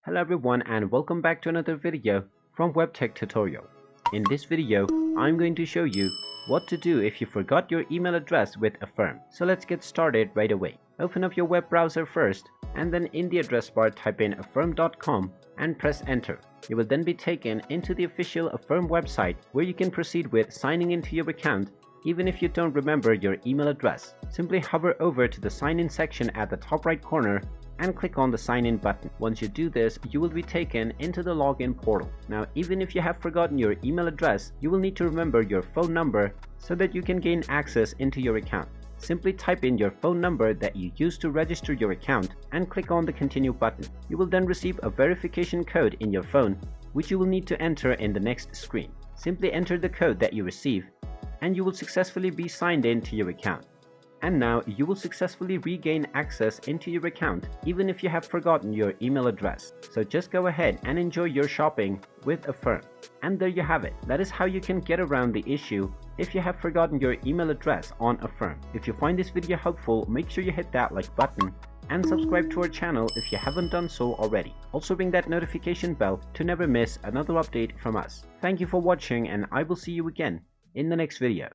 Hello everyone and welcome back to another video from Webtech Tutorial. In this video, I'm going to show you what to do if you forgot your email address with Affirm. So let's get started right away. Open up your web browser first and then in the address bar type in affirm.com and press enter. You will then be taken into the official Affirm website where you can proceed with signing into your account even if you don't remember your email address. Simply hover over to the sign in section at the top right corner and click on the sign in button. Once you do this, you will be taken into the login portal. Now, even if you have forgotten your email address, you will need to remember your phone number so that you can gain access into your account. Simply type in your phone number that you used to register your account and click on the continue button. You will then receive a verification code in your phone, which you will need to enter in the next screen. Simply enter the code that you receive and you will successfully be signed in to your account. And now you will successfully regain access into your account even if you have forgotten your email address. So just go ahead and enjoy your shopping with Affirm. And there you have it. That is how you can get around the issue if you have forgotten your email address on Affirm. If you find this video helpful, make sure you hit that like button and subscribe to our channel if you haven't done so already. Also ring that notification bell to never miss another update from us. Thank you for watching and I will see you again in the next video.